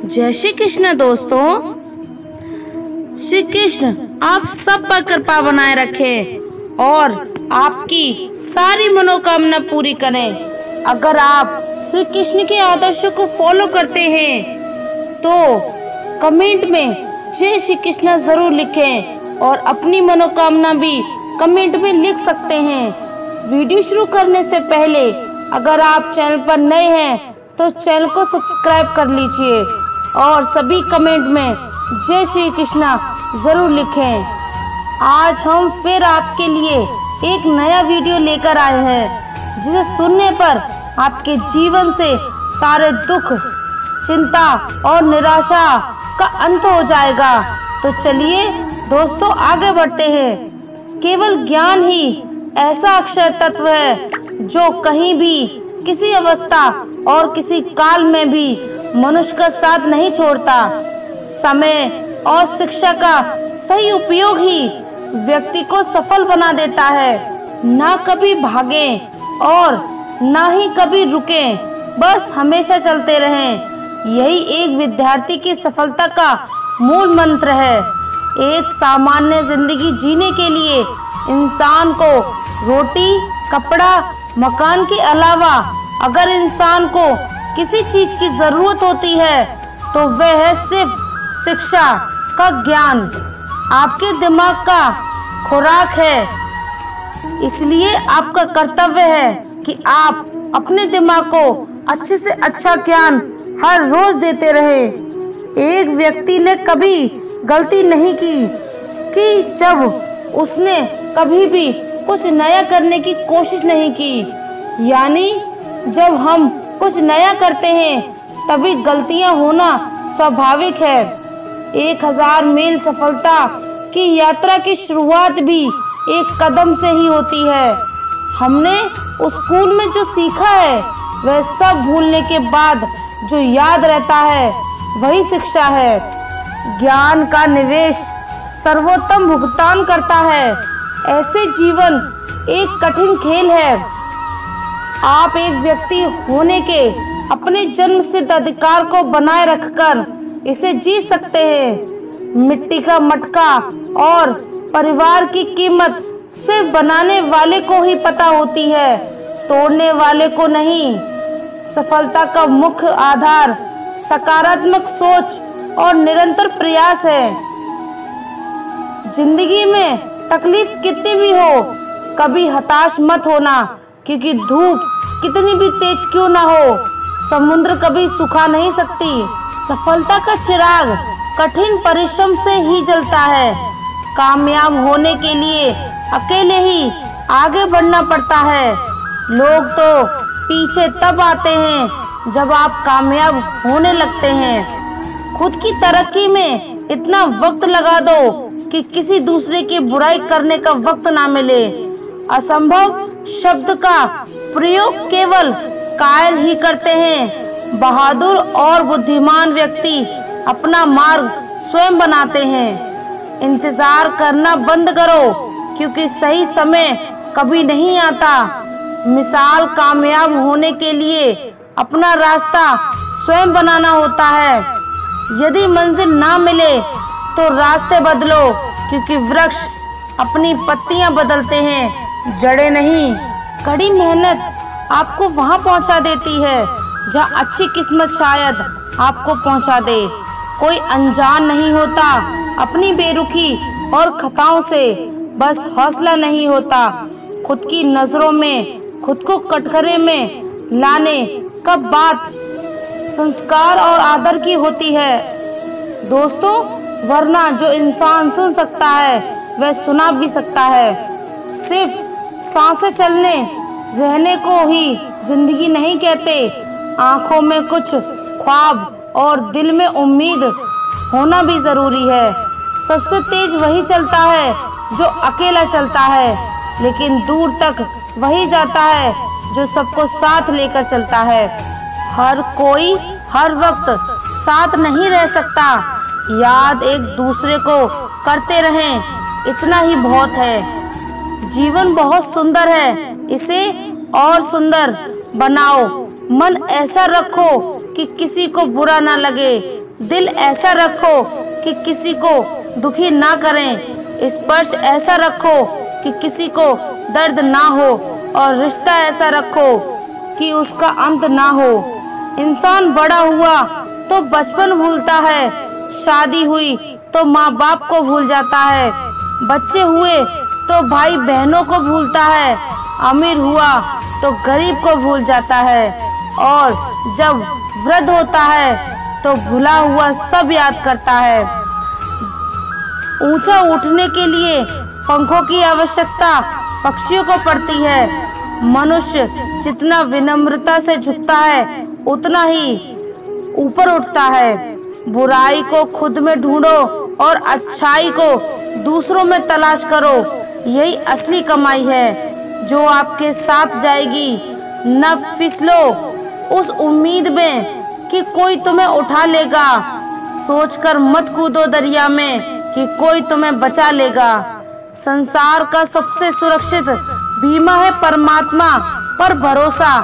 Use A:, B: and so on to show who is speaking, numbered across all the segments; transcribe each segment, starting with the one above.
A: जय श्री कृष्ण दोस्तों। श्री कृष्ण आप सब पर कृपा बनाए रखें और आपकी सारी मनोकामना पूरी करें। अगर आप श्री कृष्ण के आदर्शों को फॉलो करते हैं तो कमेंट में जय श्री कृष्ण जरूर लिखें और अपनी मनोकामना भी कमेंट में लिख सकते हैं। वीडियो शुरू करने से पहले अगर आप चैनल पर नए हैं तो चैनल को सब्सक्राइब कर लीजिए और सभी कमेंट में जय श्री कृष्ण जरूर लिखें। आज हम फिर आपके लिए एक नया वीडियो लेकर आए हैं जिसे सुनने पर आपके जीवन से सारे दुख, चिंता और निराशा का अंत हो जाएगा। तो चलिए दोस्तों आगे बढ़ते हैं। केवल ज्ञान ही ऐसा अक्षय तत्व है जो कहीं भी, किसी अवस्था और किसी काल में भी मनुष्य का साथ नहीं छोड़ता। समय और शिक्षा का सही उपयोग ही व्यक्ति को सफल बना देता है। ना कभी भागें और ना ही कभी रुकें, बस हमेशा चलते रहें। यही एक विद्यार्थी की सफलता का मूल मंत्र है। एक सामान्य जिंदगी जीने के लिए इंसान को रोटी, कपड़ा, मकान के अलावा अगर इंसान को किसी चीज की जरूरत होती है तो वह है सिर्फ शिक्षा का ज्ञान। आपके दिमाग का खुराक है, इसलिए आपका कर्तव्य है कि आप अपने दिमाग को अच्छे से अच्छा ज्ञान हर रोज देते रहे। एक व्यक्ति ने कभी गलती नहीं की कि जब उसने कभी भी कुछ नया करने की कोशिश नहीं की। यानी जब हम कुछ नया करते हैं तभी गलतियां होना स्वाभाविक है। 1000 मील सफलता की यात्रा की शुरुआत भी एक कदम से ही होती है। हमने उस स्कूल में जो सीखा है वह सब भूलने के बाद जो याद रहता है वही शिक्षा है। ज्ञान का निवेश सर्वोत्तम भुगतान करता है। ऐसे जीवन एक कठिन खेल है। आप एक व्यक्ति होने के अपने जन्म सिद्ध अधिकार को बनाए रखकर इसे जी सकते हैं। मिट्टी का मटका और परिवार की कीमत सिर्फ बनाने वाले को ही पता होती है, तोड़ने वाले को नहीं। सफलता का मुख्य आधार सकारात्मक सोच और निरंतर प्रयास है। जिंदगी में तकलीफ कितनी भी हो, कभी हताश मत होना, क्योंकि धूप कितनी भी तेज क्यों ना हो, समुद्र कभी सुखा नहीं सकती। सफलता का चिराग कठिन परिश्रम से ही जलता है। कामयाब होने के लिए अकेले ही आगे बढ़ना पड़ता है। लोग तो पीछे तब आते हैं जब आप कामयाब होने लगते हैं। खुद की तरक्की में इतना वक्त लगा दो कि किसी दूसरे की बुराई करने का वक्त ना मिले। असंभव शब्द का प्रयोग केवल कायर ही करते हैं। बहादुर और बुद्धिमान व्यक्ति अपना मार्ग स्वयं बनाते हैं। इंतजार करना बंद करो, क्योंकि सही समय कभी नहीं आता। मिसाल कामयाब होने के लिए अपना रास्ता स्वयं बनाना होता है। यदि मंजिल ना मिले तो रास्ते बदलो, क्योंकि वृक्ष अपनी पत्तियां बदलते हैं, जड़ें नहीं। कड़ी मेहनत आपको वहां पहुंचा देती है जहां अच्छी किस्मत शायद आपको पहुंचा दे। कोई अनजान नहीं होता अपनी बेरुखी और खताओं से, बस हौसला नहीं होता खुद की नजरों में खुद को कटघरे में लाने का बात संस्कार और आदर की होती है दोस्तों। वरना जो इंसान सुन सकता है वह सुना भी सकता है। सिर्फ सांसें चलने रहने को ही जिंदगी नहीं कहते। आंखों में कुछ ख्वाब और दिल में उम्मीद होना भी जरूरी है। सबसे तेज वही चलता है जो अकेला चलता है, लेकिन दूर तक वही जाता है जो सबको साथ लेकर चलता है। हर कोई हर वक्त साथ नहीं रह सकता। याद एक दूसरे को करते रहें, इतना ही बहुत है। जीवन बहुत सुंदर है, इसे और सुंदर बनाओ। मन ऐसा रखो कि किसी को बुरा ना लगे। दिल ऐसा रखो कि किसी को दुखी ना करें। स्पर्श ऐसा रखो कि किसी को दर्द ना हो, और रिश्ता ऐसा रखो कि उसका अंत ना हो। इंसान बड़ा हुआ तो बचपन भूलता है, शादी हुई तो माँ बाप को भूल जाता है, बच्चे हुए तो भाई बहनों को भूलता है, अमीर हुआ तो गरीब को भूल जाता है, और जब वृद्ध होता है तो भुला हुआ सब याद करता है। ऊंचा उठने के लिए पंखों की आवश्यकता पक्षियों को पड़ती है। मनुष्य जितना विनम्रता से झुकता है उतना ही ऊपर उठता है। बुराई को खुद में ढूंढो और अच्छाई को दूसरों में तलाश करो। यही असली कमाई है जो आपके साथ जाएगी। न फिसलो उस उम्मीद में कि कोई तुम्हें उठा लेगा। सोचकर मत कूदो दरिया में कि कोई तुम्हें बचा लेगा। संसार का सबसे सुरक्षित बीमा है परमात्मा पर भरोसा।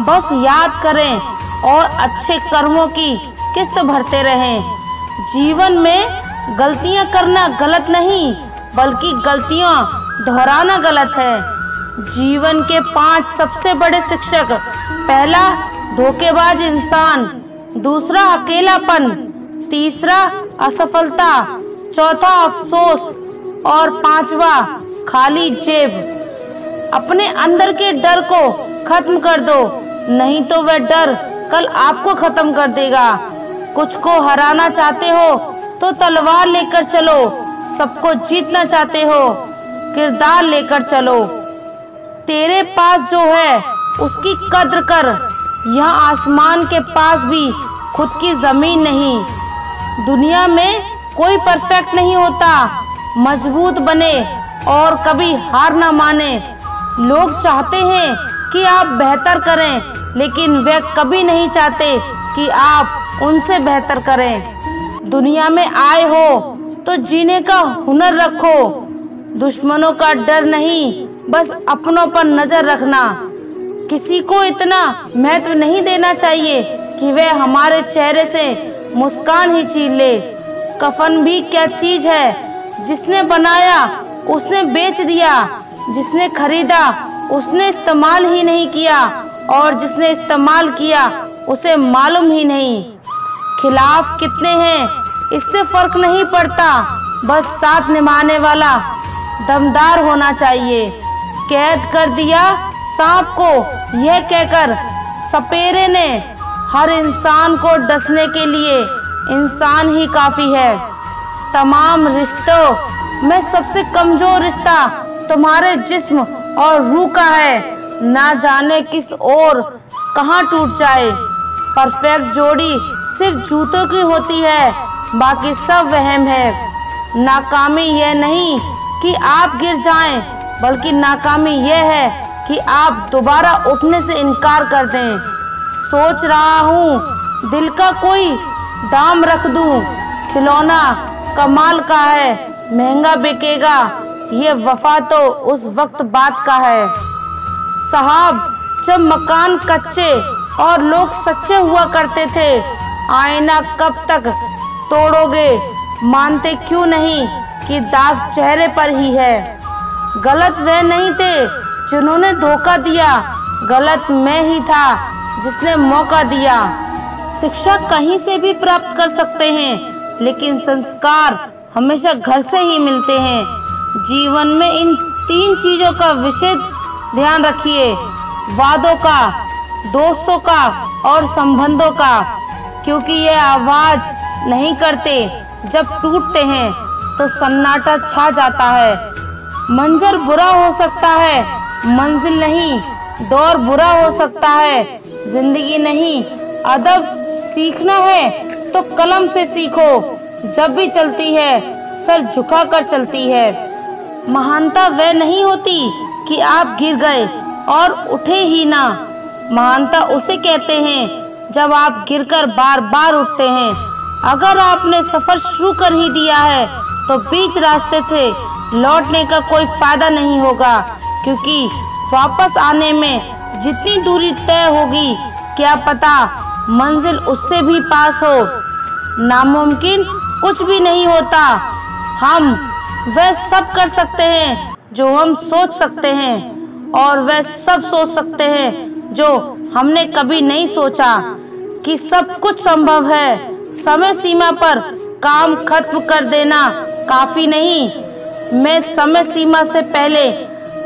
A: बस याद करें और अच्छे कर्मों की किस्त भरते रहें। जीवन में गलतियां करना गलत नहीं, बल्कि गलतियां दोहराना गलत है। जीवन के 5 सबसे बड़े शिक्षक: पहला, धोखेबाज इंसान; दूसरा, अकेलापन; तीसरा, असफलता; चौथा, अफसोस; और 5वां, खाली जेब। अपने अंदर के डर को खत्म कर दो, नहीं तो वह डर कल आपको खत्म कर देगा। कुछ को हराना चाहते हो तो तलवार लेकर चलो, सबको जीतना चाहते हो किरदार लेकर चलो। तेरे पास जो है उसकी कद्र कर, यहाँ आसमान के पास भी खुद की जमीन नहीं। दुनिया में कोई परफेक्ट नहीं होता। मजबूत बने और कभी हार ना माने। लोग चाहते हैं कि आप बेहतर करें, लेकिन वे कभी नहीं चाहते कि आप उनसे बेहतर करें। दुनिया में आए हो तो जीने का हुनर रखो। दुश्मनों का डर नहीं, बस अपनों पर नजर रखना। किसी को इतना महत्व नहीं देना चाहिए कि वह हमारे चेहरे से मुस्कान ही छीन ले। कफन भी क्या चीज है, जिसने बनाया उसने बेच दिया, जिसने खरीदा उसने इस्तेमाल ही नहीं किया, और जिसने इस्तेमाल किया उसे मालूम ही नहीं। खिलाफ कितने हैं इससे फर्क नहीं पड़ता, बस साथ निभाने वाला दमदार होना चाहिए। कैद कर दिया सांप को यह कहकर सपेरे ने, हर इंसान को डसने के लिए इंसान ही काफी है। तमाम रिश्तों में सबसे कमजोर रिश्ता तुम्हारे जिस्म और रूह का है। ना जाने किस ओर कहाँ टूट जाए। परफेक्ट जोड़ी सिर्फ जूतों की होती है, बाकी सब वहम है। नाकामी यह नहीं कि आप गिर जाएं, बल्कि नाकामी यह है कि आप दोबारा उठने से इनकार कर दें। सोच रहा हूँ दिल का कोई दाम रख दूं, खिलौना कमाल का है, महंगा बिकेगा, ये वफा तो उस वक्त बात का है। साहब, जब मकान कच्चे और लोग सच्चे हुआ करते थे, आईना कब तक तोड़ोगे? मानते क्यों नहीं कि दाग चेहरे पर ही है? गलत वे नहीं थे जिन्होंने धोखा दिया, गलत मैं ही था जिसने मौका दिया। शिक्षा कहीं से भी प्राप्त कर सकते हैं, लेकिन संस्कार हमेशा घर से ही मिलते हैं। जीवन में इन 3 चीजों का विशेष ध्यान रखिए: वादों का, दोस्तों का और संबंधों का, क्योंकि ये आवाज नहीं करते। जब टूटते हैं तो सन्नाटा छा जाता है। मंजर बुरा हो सकता है, मंजिल नहीं। दौर बुरा हो सकता है, जिंदगी नहीं। अदब सीखना है तो कलम से सीखो। जब भी चलती है सर झुका कर चलती है। महानता वह नहीं होती कि आप गिर गए और उठे ही ना। महानता उसे कहते हैं जब आप गिरकर बार बार उठते हैं। अगर आपने सफर शुरू कर ही दिया है तो बीच रास्ते से लौटने का कोई फायदा नहीं होगा, क्योंकि वापस आने में जितनी दूरी तय होगी, क्या पता मंजिल उससे भी पास हो। नामुमकिन कुछ भी नहीं होता। हम वह सब कर सकते हैं जो हम सोच सकते हैं, और वह सब सोच सकते हैं जो हमने कभी नहीं सोचा कि सब कुछ संभव है। समय सीमा पर काम खत्म कर देना काफी नहीं। मैं समय सीमा से पहले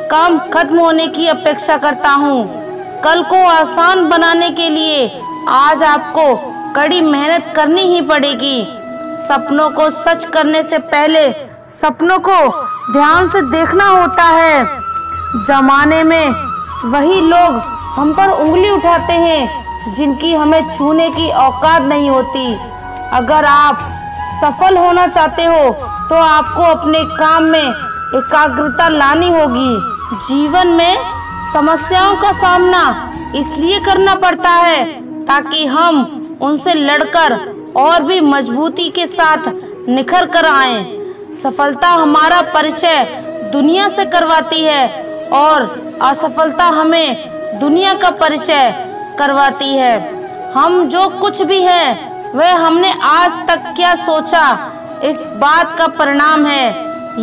A: काम खत्म होने की अपेक्षा करता हूँ। कल को आसान बनाने के लिए आज आपको कड़ी मेहनत करनी ही पड़ेगी। सपनों को सच करने से पहले सपनों को ध्यान से देखना होता है। जमाने में वही लोग हम पर उंगली उठाते हैं जिनकी हमें छूने की औकात नहीं होती। अगर आप सफल होना चाहते हो तो आपको अपने काम में एकाग्रता लानी होगी। जीवन में समस्याओं का सामना इसलिए करना पड़ता है ताकि हम उनसे लड़कर और भी मजबूती के साथ निखर कर आएं। सफलता हमारा परिचय दुनिया से करवाती है और असफलता हमें दुनिया का परिचय करवाती है। हम जो कुछ भी है वह हमने आज तक क्या सोचा, इस बात का परिणाम है।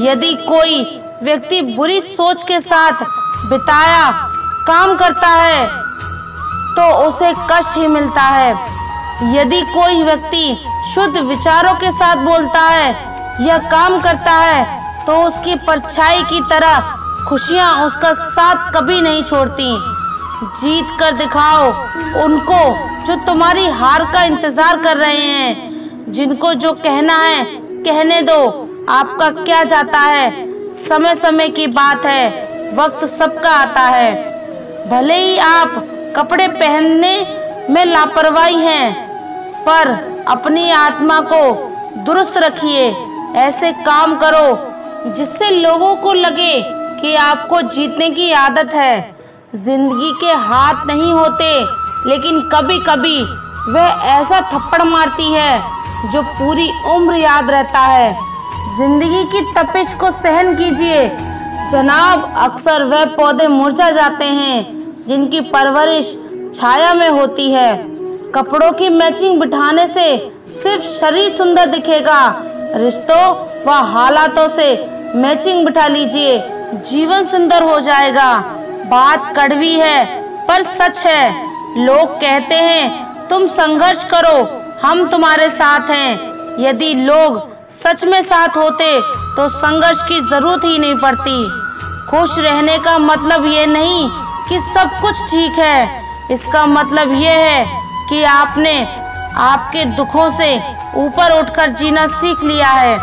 A: यदि कोई व्यक्ति बुरी सोच के साथ बिताया काम करता है तो उसे कष्ट ही मिलता है। यदि कोई व्यक्ति शुद्ध विचारों के साथ बोलता है या काम करता है तो उसकी परछाई की तरह खुशियां उसका साथ कभी नहीं छोड़ती। जीत कर दिखाओ उनको जो तुम्हारी हार का इंतजार कर रहे हैं। जिनको जो कहना है कहने दो, आपका क्या जाता है। समय समय की बात है, वक्त सबका आता है। भले ही आप कपड़े पहनने में लापरवाही हैं, पर अपनी आत्मा को दुरुस्त रखिए। ऐसे काम करो जिससे लोगों को लगे कि आपको जीतने की आदत है। जिंदगी के हाथ नहीं होते, लेकिन कभी कभी वह ऐसा थप्पड़ मारती है जो पूरी उम्र याद रहता है। जिंदगी की तपिश को सहन कीजिए जनाब। अक्सर वह पौधे मुरझा जाते हैं जिनकी परवरिश छाया में होती है। कपड़ों की मैचिंग बिठाने से सिर्फ शरीर सुंदर दिखेगा, रिश्तों व हालातों से मैचिंग बिठा लीजिए, जीवन सुंदर हो जाएगा। बात कड़वी है पर सच है। लोग कहते हैं तुम संघर्ष करो, हम तुम्हारे साथ हैं। यदि लोग सच में साथ होते तो संघर्ष की जरूरत ही नहीं पड़ती। खुश रहने का मतलब ये नहीं कि सब कुछ ठीक है, इसका मतलब ये है कि आपने आपके दुखों से ऊपर उठकर जीना सीख लिया है।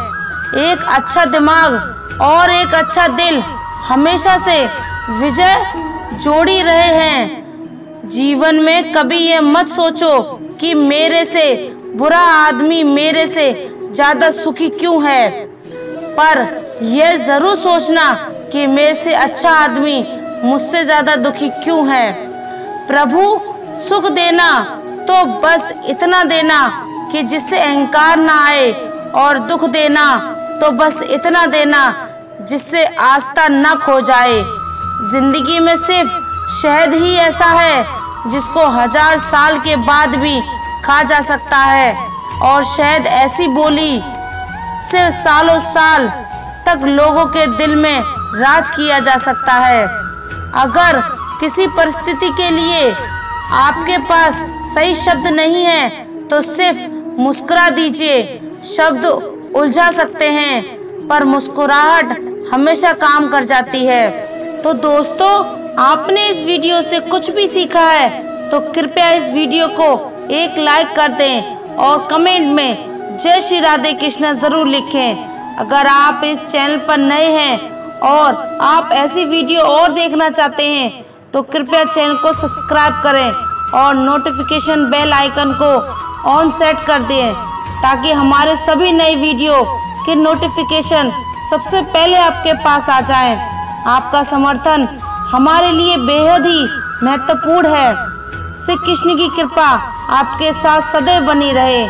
A: एक अच्छा दिमाग और एक अच्छा दिल हमेशा से विजय जोड़ी रहे हैं। जीवन में कभी ये मत सोचो कि मेरे से बुरा आदमी मेरे से ज्यादा सुखी क्यों है, पर यह जरूर सोचना कि मेरे से अच्छा आदमी मुझसे ज्यादा दुखी क्यों है। प्रभु सुख देना तो बस इतना देना कि जिससे अहंकार ना आए, और दुख देना तो बस इतना देना जिससे आस्था न खो जाए। जिंदगी में सिर्फ शहद ही ऐसा है जिसको 1000 साल के बाद भी खा जा सकता है, और शहद ऐसी बोली से सालों साल तक लोगों के दिल में राज किया जा सकता है। अगर किसी परिस्थिति के लिए आपके पास सही शब्द नहीं है तो सिर्फ मुस्कुरा दीजिए। शब्द उलझा सकते हैं पर मुस्कुराहट हमेशा काम कर जाती है। तो दोस्तों, आपने इस वीडियो से कुछ भी सीखा है तो कृपया इस वीडियो को एक लाइक कर दें और कमेंट में जय श्री राधे कृष्णा जरूर लिखें। अगर आप इस चैनल पर नए हैं और आप ऐसी वीडियो और देखना चाहते हैं तो कृपया चैनल को सब्सक्राइब करें और नोटिफिकेशन बेल आइकन को ऑन सेट कर दें ताकि हमारे सभी नए वीडियो के नोटिफिकेशन सबसे पहले आपके पास आ जाएं। आपका समर्थन हमारे लिए बेहद ही महत्वपूर्ण है। श्री कृष्ण की कृपा आपके साथ सदैव बनी रहे।